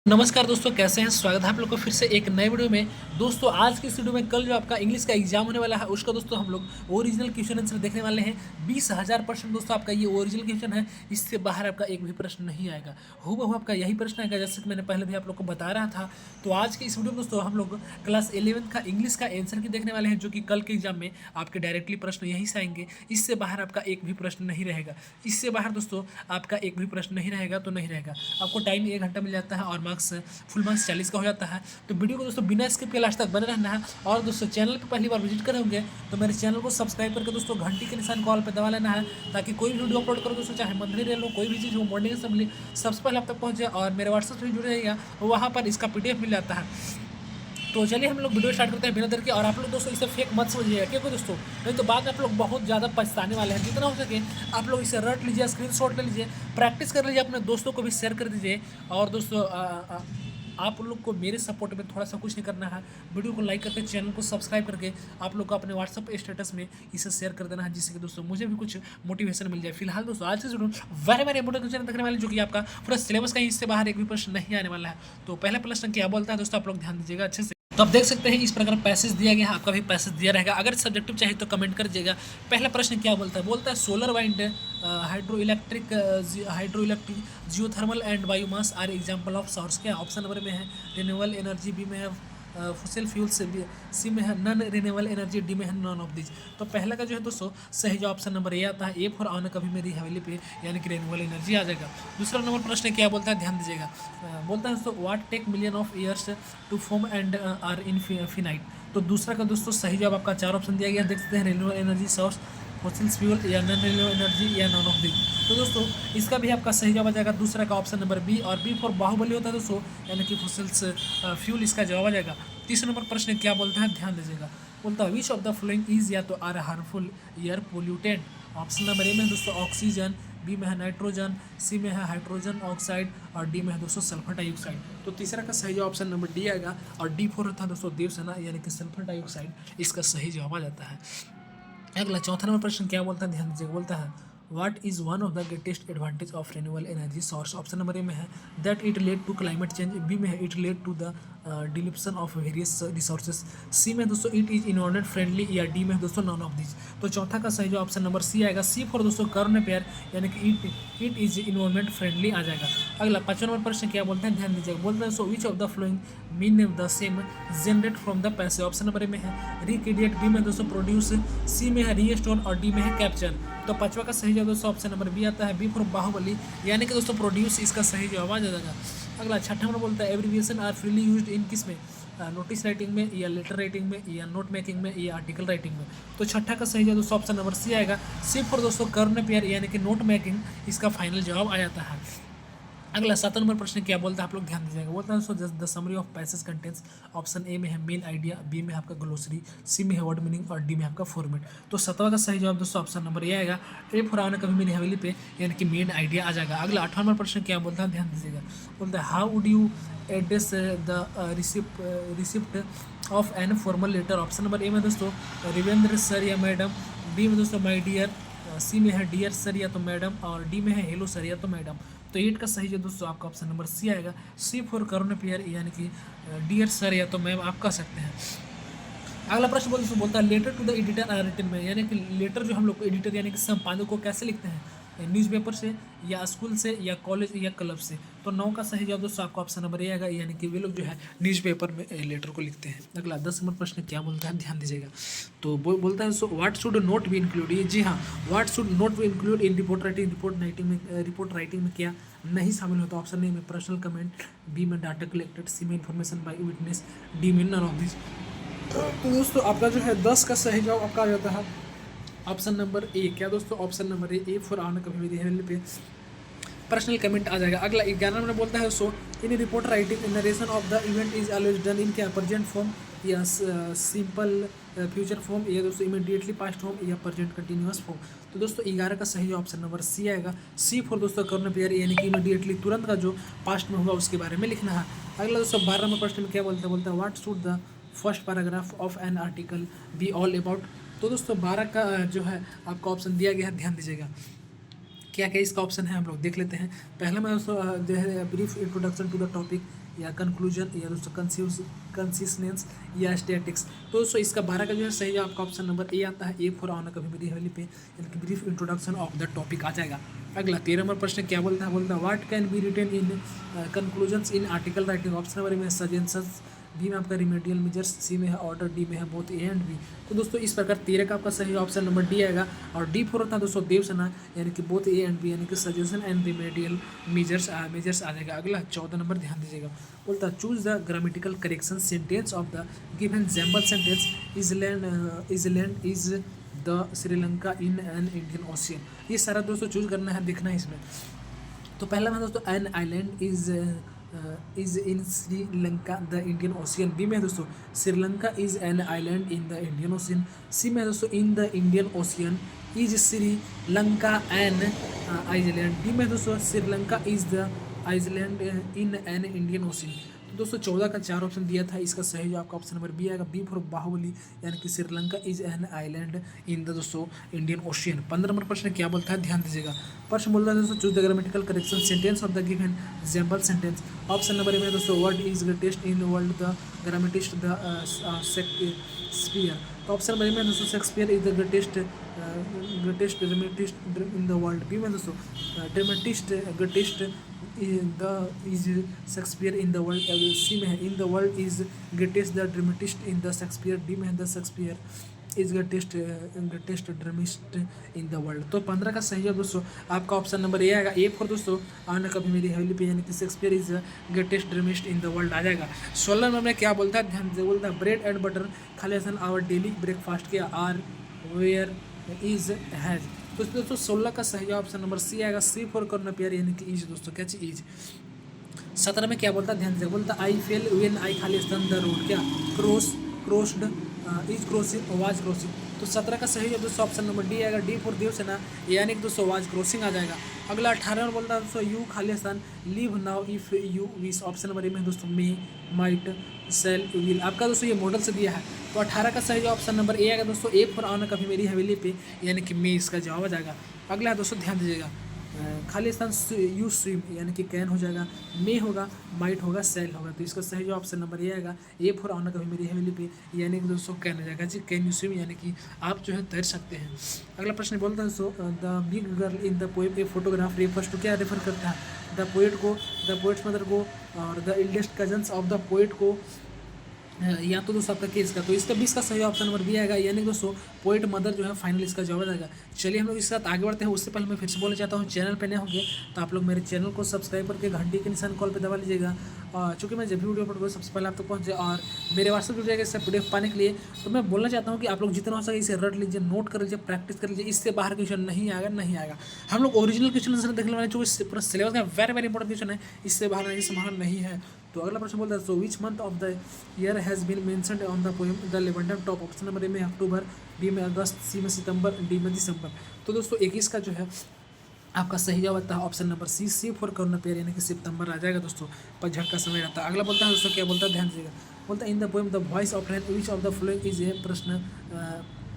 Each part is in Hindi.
नमस्कार दोस्तों, कैसे हैं? स्वागत है आप लोग को फिर से एक नए वीडियो में। दोस्तों आज की इस वीडियो में कल जो आपका इंग्लिश का एग्जाम होने वाला है उसका दोस्तों हम लोग ओरिजिनल क्वेश्चन आंसर देखने वाले हैं। 20,000% दोस्तों आपका ये ओरिजिनल क्वेश्चन है, इससे बाहर आपका एक भी प्रश्न नहीं आएगा। हूबहू आपका यही प्रश्न आएगा जैसे कि मैंने पहले भी आप लोग को बता रहा था। तो आज की इस वीडियो में दोस्तों हम लोग क्लास 11th का इंग्लिश का आंसर की देखने वाले हैं, जो कि कल के एग्जाम में आपके डायरेक्टली प्रश्न यहीं से आएंगे। इससे बाहर आपका एक भी प्रश्न नहीं रहेगा। इससे बाहर दोस्तों आपका एक भी प्रश्न नहीं रहेगा तो नहीं रहेगा। आपको टाइम 1 घंटा मिल जाता है और मार्क्स फुल मार्क्स 40 का हो जाता है। तो वीडियो को दोस्तों बिना स्किप के लास्ट तक बने रहना है। और दोस्तों चैनल पर पहली बार विजिट कर होंगे तो मेरे चैनल को सब्सक्राइब करके दोस्तों घंटी के निशान कॉल पर दबा लेना है, ताकि कोई भी वीडियो अपलोड करो दोस्तों, चाहे मंथली रेल हो, कोई भी चीज़ हो, मॉर्निंग असेंबली, सबसे पहले आप तक पहुँचे। और मेरे व्हाट्सएप से जुड़ जाइएगा, वहाँ पर इसका PDF मिल जाता है। तो चलिए हम लोग वीडियो स्टार्ट करते हैं बिना देर के। और आप लोग दोस्तों इसे फेक मत समझिएगा, क्योंकि दोस्तों नहीं तो बाद में आप लोग बहुत ज़्यादा पछताने वाले हैं। जितना हो सके आप लोग इसे रट लीजिए, स्क्रीनशॉट ले लीजिए, प्रैक्टिस कर लीजिए, अपने दोस्तों को भी शेयर कर दीजिए। और दोस्तों आप लोग को मेरे सपोर्ट में थोड़ा सा कुछ नहीं करना है, वीडियो को लाइक करके चैनल को सब्सक्राइब करके आप लोग को अपने व्हाट्सअप स्टेटस में इसे शेयर कर देना है, जिससे कि दोस्तों मुझे भी कुछ मोटिवेशन मिल जाए। फिलहाल दोस्तों आज से वेरी वेरी इंपोर्टेंट क्वेश्चन देखने वाले, जो कि आपका पूरा सिलेबस का इससे बाहर एक भी प्रश्न नहीं आने वाला है। तो पहला प्रश्न क्या बोलता है दोस्तों, आप लोग ध्यान दीजिएगा अच्छे से। तो आप देख सकते हैं इस प्रकार पैसेज दिया गया है, आपका भी पैसेज दिया रहेगा। अगर सब्जेक्टिव चाहिए तो कमेंट कर दीजिएगा। पहला प्रश्न क्या बोलता है? बोलता है solar wind, hydro electric, geothermal and biomass are example of source. क्या ऑप्शन नंबर में है रिन्यूएबल एनर्जी, बी में है फॉसिल फ्यूल्स, सी में है नॉन रिन्यूएबल एनर्जी, डी में है नॉन ऑफ दिस। तो पहला का जो है दोस्तों सही जो ऑप्शन नंबर ए आता है, ए फॉर ऑन कभी मेरी हवेली पे, यानी कि रिन्यूएबल एनर्जी आ जाएगा। दूसरा नंबर प्रश्न क्या बोलता है, ध्यान दीजिएगा। बोलता है दोस्तों what take million of years to form and are infinite. तो दूसरा का दोस्तों सही जवाब आपका 4 ऑप्शन दिया गया, देख सकते हैं renewable energy source, fossil fuel, या नॉन रिन्यूएबल एनर्जी, या नॉन ऑफ दिस। तो दोस्तों इसका भी आपका सही जवाब आ जाएगा दूसरा का ऑप्शन नंबर बी। और बी फॉर बाहुबली होता है दोस्तों, यानी कि फॉसिल्स फ्यूल, इसका जवाब आ जाएगा। तीसरा नंबर प्रश्न क्या बोलता है, ध्यान दीजिएगा। बोलता है which of the following is या तो are harmful air pollutant. Option number A में दोस्तों ऑक्सीजन, बी में है नाइट्रोजन, सी में है हाइड्रोजन ऑक्साइड, और डी में है दोस्तों सल्फर डाइऑक्साइड। तो तीसरा का सही जवाब ऑप्शन नंबर डी आएगा। और डी फोर होता है दोस्तों देवसेना, यानी कि सल्फर डाइऑक्साइड, इसका सही जवाब आ जाता है। अगला चौथा नंबर प्रश्न क्या बोलता है, ध्यान दीजिएगा। बोलता है what is one of the greatest advantage of renewable energy source. Option number A में है that it led to climate change, B में है it led to the डिलिप्शन of various resources, सी में दोस्तों इट इज इन्वायरमेंट फ्रेंडली, या डी में दोस्तों नॉन ऑफ दिस। तो चौथा का सही जो ऑप्शन नंबर सी आएगा, सी फॉर दोस्तों कर्न पेयर, यानी कि इट इज इन्वायरमेंट फ्रेंडली आ जाएगा। अगला 5वां नंबर प्रश्न क्या बोलते हैं, ध्यान दीजिएगा। बोलते हैं सो विच of the flowing mean the same generate from the पैसे। ऑप्शन नंबर ए में है रिक्रिएट, बी में दोस्तों प्रोड्यूस, सी में है रीस्टोर, और डी में है कैप्चर। तो 5वां का सही जवाब दोस्तों ऑप्शन नंबर बी आता है, बी फॉर बाहुबली, यानी कि दोस्तों प्रोड्यूस, इसका सही जवाब आ जाएगा। अगला 6वां नंबर बोलता है abbreviation are freely used in किस में, नोटिस राइटिंग में, या लेटर राइटिंग में, या नोट मेकिंग में, या आर्टिकल राइटिंग में। तो छठा का सही जवाब दोस्तों ऑप्शन नंबर सी आएगा, सी फॉर दोस्तों कर्न पेयर, यानी कि नोट मेकिंग, इसका फाइनल जवाब आ जाता है। अगला 7वां नंबर प्रश्न क्या बोलता है, आप लोग ध्यान दीजिएगा। बोलता है so the summary of passage contents. Option A में है मेन आइडिया, बी में आपका ग्लोसरी, सी में है वर्ड मीनिंग, और डी में आपका फॉर्मेट। तो 7वां का सही जवाब दोस्तों ऑप्शन नंबर ए आएगा, ए फॉर आना कभी मेरी हवेली पे, यानी कि मेन आइडिया आ जाएगा। अगला 8वां नंबर प्रश्न क्या बोलता है, ध्यान दीजिएगा। बोलता है how would you address the receipt of an formal letter. Option number A में दोस्तों रिवेंद्र सर या मैडम, बी में दोस्तों माई डियर, सी में है डियर सर या तो मैडम, और डी में है हेलो सर या तो मैडम। तो 8 का सही जो दोस्तों आपका ऑप्शन नंबर सी आएगा, सी फॉर करुण पेयर, यानी कि डियर सर या तो मैम आप कह सकते हैं। अगला प्रश्न बोलता है letter to the editor are written में, यानी कि लेटर जो हम लोग एडिटर यानी कि संपादक को कैसे लिखते हैं, न्यूज़पेपर से, या स्कूल से, या कॉलेज, या क्लब से। तो 9 का सही जवाब दोस्तों आपको ऑप्शन नंबर ए आएगा, यानी कि वे लोग जो है न्यूज़पेपर में लेटर को लिखते हैं। अगला 10 नंबर प्रश्न क्या बोलता है, ध्यान दीजिएगा। तो बोलता है so what should note be include, ये जी हाँ, what should note be include in report writing. Report writing में क्या नहीं शामिल होता। ऑप्शन ए में पर्सनल कमेंट, बी में डाटा कलेक्टेड, सी में इन्फॉर्मेशन बाय विटनेस, डी में नन ऑफ दिस। तो दोस्तों आपका जो है 10 का सही जवाब आपका आ जाता है ऑप्शन नंबर ए। क्या दोस्तों ऑप्शन नंबर ए फॉर आना कभी मेरी हवेली पे, पर्सनल कमेंट आ जाएगा। अगला 11 नंबर बोलता है सो इन report writing narration of the event is always done in क्या, प्रेजेंट फॉर्म, या सिंपल फ्यूचर फॉर्म, या दोस्तों इमीडिएटली पास्ट फॉर्म, या प्रेजेंट कंटिन्यूअस फॉर्म। तो दोस्तों 11 का सही ऑप्शन नंबर सी आएगा, सी फॉर दोस्तों कर्न पेयर, यानी कि इमीडिएटली तुरंत का जो पास्ट में होगा उसके बारे में लिखना है। अगला दोस्तों 12 नंबर प्रश्न में क्या बोलता है what should the first paragraph of an article be all about. तो दोस्तों 12 का जो है आपका ऑप्शन दिया गया है, ध्यान दीजिएगा। क्या क्या इसका ऑप्शन है हम लोग देख लेते हैं। पहला में दोस्तों जो है brief introduction to the topic, या कंक्लूजन या दोस्तों कंसिस्टेंस या स्टैटिक्स। तो दोस्तों इसका 12 का जो है सही जवाब आपका ऑप्शन नंबर ए आता है, ए फॉर ऑन कभी मेरी हवेली पे, यानी कि brief introduction of the topic आ जाएगा। अगला 13 नंबर प्रश्न क्या बोलता है, बोलता है what can be written in conclusions in article writing. Option number में सजेशंस, बी में आपका रिमेडियल मेजर्स, सी में है ऑर्डर, डी में है बोथ ए एंड बी। तो दोस्तों इस प्रकार 13 का आपका सही ऑप्शन नंबर डी आएगा। और डी फोर होता है दोस्तों देवसेना, यानी कि बोथ ए एंड बी, यानी कि सजेशन एंड रिमेडियल मेजर्स आ जाएगा। अगला 14 नंबर ध्यान दीजिएगा, बोलता है choose the grammatical correction sentence of the given example sentence island is the Sri Lanka in an Indian ocean. ये सारा दोस्तों चूज करना है, देखना है इसमें। तो पहला में दोस्तों an island is in Sri Lanka the Indian ocean. B में दोस्तों Sri Lanka is an island in the Indian ocean. सी में दोस्तों in the Indian ocean is Sri Lanka an island. D में दोस्तों Sri Lanka is the island in an Indian ocean. तो दोस्तों 14 का 4 ऑप्शन दिया था, इसका सही जो आपका ऑप्शन नंबर बी आएगा, बी फॉर बाहुबली, यानी कि Sri Lanka is an island in the दोस्तों इंडियन ओशियन। 15 नंबर प्रश्न क्या बोलता है, ध्यान दीजिएगा। प्रश्न बोलता है दोस्तों choose the grammatical correction sentence of the given example sentence. Option number A में दोस्तों word is greatest in world the ग्रामेटिस्ट the Shakespeare. तो ऑप्शन नंबर ए में दोस्तों Shakespeare is the greatest dramatist in the world. B में दोस्तों dramatist greatest is Shakespeare in the world. सी में है in the world is greatest the dramatist in the Shakespeare. D में है the Shakespeare is greatest ड्रामिस्ट in the world. तो 15 का सही है दोस्तों आपका ऑप्शन नंबर ए आएगा, ए फॉर दोस्तों आना कभी मेरी हवेली पे, यानी कि Shakespeare is greatest ड्रामिस्ट in the world आ जाएगा। 16 नंबर में क्या बोलता है, ध्यान से बोलता है ब्रेड एंड बटर खाली आवर डेली ब्रेकफास्ट क्या आर वेयर इज हैज। तो दोस्तों 16 का सही ऑप्शन नंबर सी आएगा, सी फॉर करना प्यार, यानी कि इज दोस्तों क्या चीज इज। 17 में क्या बोलता है, ध्यान से बोलता आई फेल व्हेन आई खाली द रोड क्या crossed is crossing was crossing. तो 17 का सही है दोस्तों ऑप्शन नंबर डी आएगा, डी फॉर देवसेना, यानी कि दोस्तों वाज क्रॉसिंग आ जाएगा। अगला 18 में बोलता है दोस्तों you Khalistan live now if you wish. Option number A में दोस्तों मे माइट सेल विल, आपका दोस्तों ये मॉडल से दिया है। तो 18 का सही ऑप्शन नंबर ए आएगा दोस्तों, ए फॉर आना कभी मेरी हवेली पे, यानी कि मे इसका जवाब आ जाएगा। अगला दोस्तों ध्यान दीजिएगा, खालिस्तान यू स्विम, यानी कि कैन हो जाएगा, मे होगा, माइट होगा, सेल होगा। तो इसका सही जो ऑप्शन नंबर ये आएगा, ए फॉर आना कभी मेरी हवेली पे, यानी कि दोस्तों कैन हो जाएगा जी, कैन यू स्विम, यानी कि आप जो है तैर सकते हैं। अगला प्रश्न बोलता है दोस्तों the big girl in the poem a photograph refers to, क्या रेफर करता है, द पोएट को, द पोएट्स मदर को, और the eldest cousins of the poet को, या तो दोस्तों आपका केस का। तो इसका 20 का सही ऑप्शन नंबर बी आएगा, यानी दोस्तों पोएट मदर जो है फाइनल इसका जवाब आएगा। चलिए हम लोग इसके साथ आगे बढ़ते हैं, उससे पहले मैं फिर से बोलना चाहता हूँ, चैनल पे नए होंगे तो आप लोग मेरे चैनल को सब्सक्राइब करके घंटी के निशान कॉल पे दबा लीजिएगा, चूँकि मैं जब भी वीडियो अपलोड करूँ सबसे पहले आप तक पहुँच जाए। और मेरे व्हाट्सएप जुड़ जाएगा इससे PDF पाने के लिए। तो मैं बोलना चाहता हूँ कि आप लोग जितना हो सके इसे रट लीजिए, नोट कर लीजिए, प्रैक्टिस कर लीजिए, इससे बाहर क्वेश्चन नहीं आएगा। हम लोग ओरिजिनल क्वेश्चन देखने वाले जो पूरा सिलेबस का वेरी इंपॉर्टेंट क्वेश्चन है, इससे बाहर नहीं संभावना नहीं है। तो अगला प्रश्न बोलता है सो which month of the year has been mentioned on the poem the lavender top. Option number A में अक्टूबर, बी में अगस्त, सी में सितंबर, डी में दिसंबर। तो दोस्तों 21 का जो है आपका सही जवाब आता है ऑप्शन नंबर सी फॉर करोना पेयर, यानी कि सितंबर आ जाएगा दोस्तों, पतझड़ का समय रहता है। अगला बोलता है दोस्तों क्या बोलता है, ध्यान दीजिएगा, बोलता है इन the poem the voice of rain which of the following is a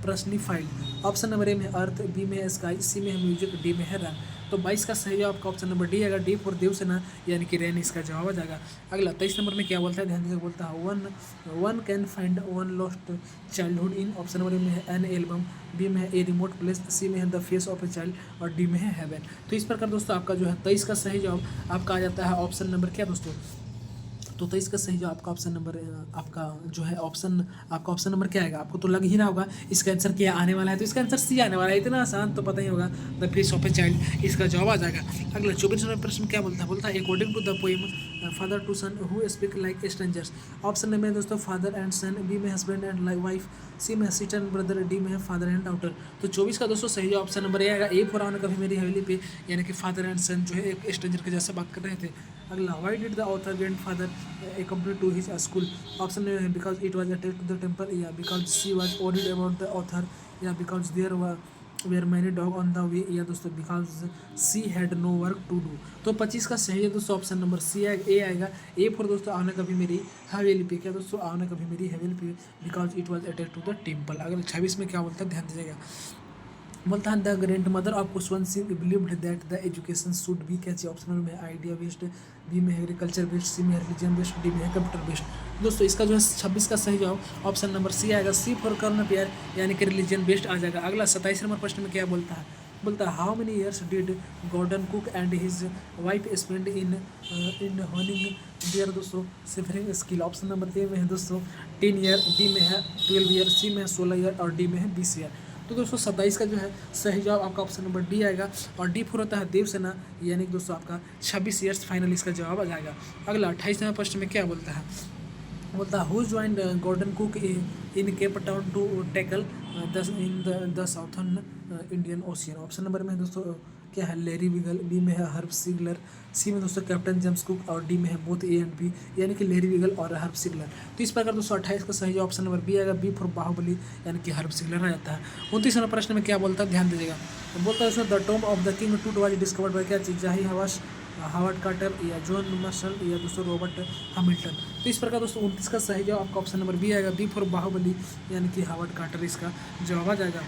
प्रश्निफाइड। Option number A में अर्थ, बी में स्काई, सी में है म्यूजिक, डी में है रन। तो 22 का सही जवाब आपका ऑप्शन नंबर डी आएगा, डी फॉर देवसेना, यानी कि रेन इसका जवाब आ जाएगा। अगला 23 नंबर में क्या बोलता है, ध्यान दीजिए, बोलता है one can find one lost childhood in. Option number A में है एन एल्बम, बी में है ए रिमोट प्लेस, सी में है the face of a child, और डी में है हेवन। तो इस प्रकार दोस्तों आपका जो है 23 का सही जवाब आपका आ जाता है ऑप्शन नंबर क्या दोस्तों, तो 23 का सही जो आपका ऑप्शन नंबर आपका जो है आपका ऑप्शन नंबर क्या आएगा, आपको तो लग ही रहा होगा इसका आंसर क्या आने वाला है। तो इसका आंसर सी आने वाला है, इतना आसान तो पता ही होगा, the face of a child इसका जवाब आ जाएगा। अगला 24 नंबर प्रश्न क्या बोलता है according to the poem father to son who speak like strangers. Option में दोस्तों फादर एंड सन, बी में हस्बैंड एंड वाइफ, सी में सिस्टर एंड ब्रदर, डी में है फादर एंड डॉटर। तो 24 का दोस्तों सही ऑप्शन नंबर ये आएगा, ए फॉर आना कभी मेरी हवेली पे, यानी कि फादर एंड सन जो है एक स्ट्रेंजर के जैसे बात कर रहे थे। अगला why did the author grand father accompanied to his school। Option में because it was attached to the temple, या because she was worried about the author, या because there where many dog on the way, या दोस्तों because she had no work to do. तो 25 का सही है दोस्तों ऑप्शन नंबर सी ए आएगा, ए फॉर दोस्तों आना कभी मेरी हवेली पे, क्या दोस्तों आना कभी मेरी हवेली पे, because it was attached to the temple. अगर 26 में क्या बोलता है ध्यान दीजिएगा, बोलता है the grand mother of Khushwant Singh believed that the education should be क्या चाहिए ऑप्शन में है आइडिया बेस्ड, बी में है एग्रीकल्चर बेस्ड, सी में है रिलीजन बेस्ड, डी में है कंप्यूटर बेस्ड। दोस्तों इसका जो है 26 का सही जवाब ऑप्शन नंबर सी आएगा, सी फॉर कर्न पेयर यानी कि रिलीजन बेस्ड आ जाएगा। अगला 27 नंबर प्रश्न में क्या बोलता है, बोलता है how many years did Gordon Cook and his wife spend in honing dear दोस्तों ciphering skill. Option number A में है दोस्तों 10 ईयर, बी में है 12 ईयर, सी में है 16 ईयर और डी में है 20 ईयर। तो दोस्तों 27 का जो है सही जवाब आपका ऑप्शन नंबर डी आएगा और डी फोर होता है देवसेना यानी कि दोस्तों आपका 26 ईयर्स फाइनल इसका जवाब आ जाएगा। अगला 28 नंबर प्रश्न में क्या बोलता है, बोलता है who joined Gordon Cook in Cape Town to tackle the southern Indian ocean. Option number में है दोस्तों क्या है लैरी विगल, बी में है हर्ब सिगलर, सी में दोस्तों कैप्टन जेम्स कुक और डी में है बोथ ए एंड बी यानी कि लैरी विगल और हर्ब सिगलर। तो इस प्रकार दोस्तों 28 का सही ऑप्शन नंबर बी आएगा, बी फॉर बाहुबली यानी कि हर्ब सिगलर आ जाता है। 29 नंबर प्रश्न में क्या बोलता है ध्यान दीजिएगा, बोलता है उसमें the Tom of the king टूट वाज डिस्कवर्ड बाय क्या चीज, जाही हवास, हावर्ड कार्टर या जॉन मर्सल या दोस्तों रॉबर्ट हैमिल्टन। तो इस प्रकार दोस्तों 29 का सही जवाब आपका ऑप्शन नंबर बी आएगा, बी फॉर बाहुबली यानी कि हावर्ड कार्टर इसका जवाब आ जाएगा।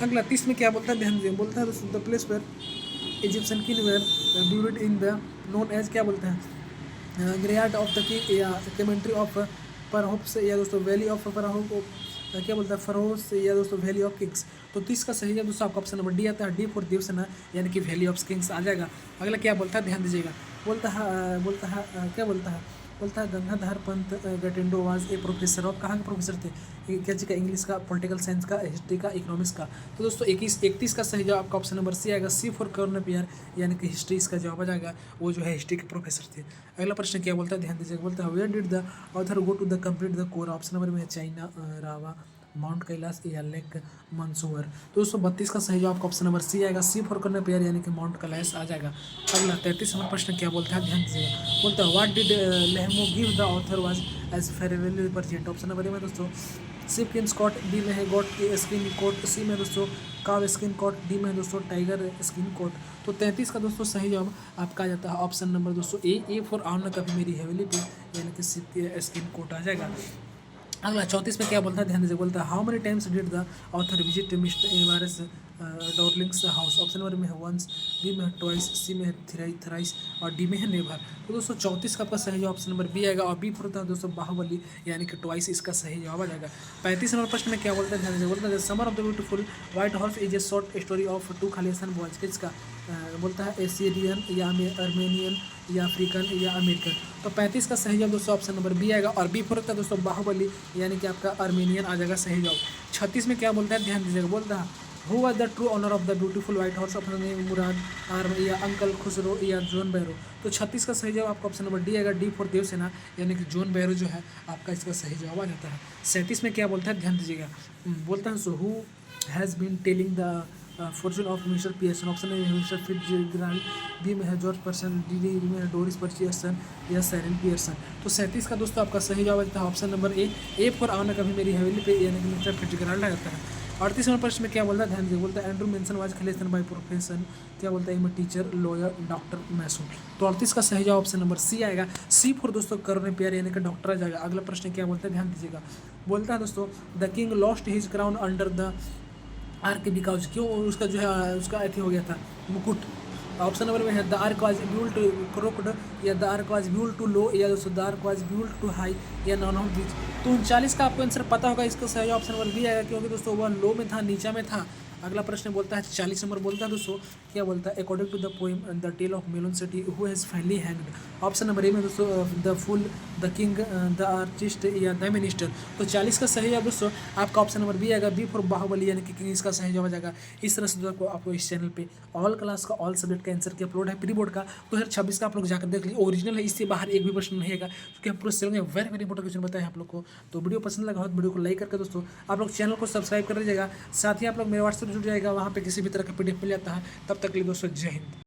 अगला 30 में क्या बोलता है ध्यान दीजिए, बोलता है दोस्तों द प्लेस पर Egyptian king where buried in the known as क्या बोलते हैं ग्रेयार्ड ऑफ द किंग या कमेंट्री ऑफ परहोप्स या दोस्तों वैली ऑफ परहोप क्या बोलता है फरोस या दोस्तों वैली ऑफ किंग्स। तो 30 का सही है दोस्तों आपका ऑप्शन नंबर डी आता है, डी फॉर देवसेना यानी कि वैली ऑफ किंग्स आ जाएगा। अगला क्या बोलता है ध्यान दीजिएगा, बोलता है क्या बोलता है, बोलता है Gangadhar Pant गटिंडो was a professor of, कहाँ के प्रोफेसर थे, क्या जी का इंग्लिश का, पॉलिटिकल साइंस का, हिस्ट्री का, इकोनॉमिक्स का। तो दोस्तों 31 का सही जवाब आपका ऑप्शन नंबर सी आएगा, सी फॉर कर्न पेयर यानी कि हिस्ट्री इसका जवाब आ जाएगा, वो जो है हिस्ट्री के प्रोफेसर थे। अगला प्रश्न क्या बोलता है ध्यान दीजिएगा, बोलता है where did the author go to the complete the core. Option number में है चाइना, रावा, माउंट कैलाश या लेक मंसूर। तो दोस्तों 32 का सही जवाब आपका ऑप्शन नंबर सी आएगा, सी फॉर करने पेयर यानी कि माउंट कैलाश आ जाएगा। अगला 33 नंबर प्रश्न क्या बोलता है ध्यान दीजिएगा, बोलता है what did लेहमो give the author was as farewell represent. Option number A में दोस्तों सिप किन स्कॉट, बी में है गॉट स्किन कोट, सी में दोस्तों काव स्किन कोट, डी में दोस्तों टाइगर स्किन कोट। तो 33 का दोस्तों सही जवाब आपका आ जाता है ऑप्शन नंबर दोस्तों ए फॉर आउन कभी मेरी हेवेली पे यानी कि सिप स्किन कोट आ जाएगा। अगला 34 में क्या बोलता है ध्यान दीजिए, बोलता है how many times did the author visit mister एवारस Darlings house. Option number में है वंस, बी में है ट्वाइस, सी में है थ्राइस और डी में है नेवर। तो दोस्तों 34 का आपका सही जवाब ऑप्शन नंबर बी आएगा और बी फॉर होता है दोस्तों बाहुबली यानी कि ट्वाइस इसका सही जवाब आ जाएगा। 35 नंबर प्रश्न में क्या बोलता है ध्यान दीजिए, बोलता है summer of the beautiful white horse is a short story of two Khalistan boys. किसका बोलता है एसियन या अर्मेनियन या अफ्रीकन या अमेरिकन। तो 35 का सही जवाब दोस्तों ऑप्शन नंबर बी आएगा और बी फॉर होता है दोस्तों बाहुबली यानी कि आपका अर्मेनियन आ जाएगा सही जवाब। 36 में क्या बोलता है ध्यान दीजिएगा, बोलता है who was the true owner of the beautiful white horse. Option में मुराद आर्म या अंकल खुसरो या जॉन बैरो। तो 36 का सही जवाब आपका ऑप्शन नंबर डी आएगा, डी फॉर देवसेना यानी कि जॉन बैरो जो है आपका इसका सही जवाब आ जाता है। 37 में क्या बोलता है ध्यान दीजिएगा, बोलता है so who has been telling the fortune of mister Pearson. Option में मिस्टर फिट्जगेराल्ड, बी में है जॉर्ज पर्सन, डी में है डोरिस पियर्सन या सैरिल पियर्सन। तो 37 का दोस्तों आपका सही जवाब आता है ऑप्शन नंबर ए फॉर आना कभी मेरी हवेली पे यानी कि मिस्टर फिट्जगेराल्ड आ जाता है। 38 नंबर प्रश्न में क्या बोलता है ध्यान दीजिए, बोलता है Andrew mention was Khalistan by profession. क्या बोलता है टीचर, लॉयर, डॉक्टर, मैसून। तो 38 का सही जवाब ऑप्शन नंबर सी आएगा, सी फॉर दोस्तों कर्न पेयर यानी कि डॉक्टर आ जाएगा। अगला प्रश्न क्या बोलता है ध्यान दीजिएगा, बोलता है दोस्तों the king lost his crown under the arc because, क्यों उसका जो है उसका अथी हो गया था मुकुट। ऑप्शन नंबर में है the arc was built to क्रोक्ड या the arc was built to low या दोस्तों the arc was built to high या नॉन ऑफ दिस। तो 39 का आपको आंसर पता होगा, इसका सही ऑप्शन नंबर बी आएगा क्योंकि दोस्तों वह लो में था, नीचा में था। अगला प्रश्न बोलता है 40 नंबर बोलता है दोस्तों क्या बोलता है according to the poem the tale of melon city who has finally hanged. Option number A में दोस्तों the fool, the king, the artist या द मिनिस्टर। तो 40 का सही जवाब दोस्तों आपका ऑप्शन नंबर बी आएगा, बी फॉर बाहुबली यानी कि किंग इसका सही जवाब आ जाएगा। इस तरह से आपको इस चैनल पे ऑल क्लास का ऑल सब्जेक्ट का आंसर की अपलोड है प्री बोर्ड का 2026 का, आप लोग जाकर देख लीजिए ओरिजिनल है, इससे बाहर एक भी प्रश्न नहीं है क्योंकि हम पूरे चैनल में वेरी वेरी इंपॉर्टेंट क्वेश्चन बताए आप लोग को। तो वीडियो पसंद लगा हो तो वीडियो को लाइक करके दोस्तों आप लोग चैनल को सब्सक्राइब कर लीजिएगा। साथ ही आप लोग मेरे व्हाट्सएप जुड़ जाएगा, वहाँ पे किसी भी तरह का PDF मिल जाता है। तब तक के लिए दोस्तों जय हिंद।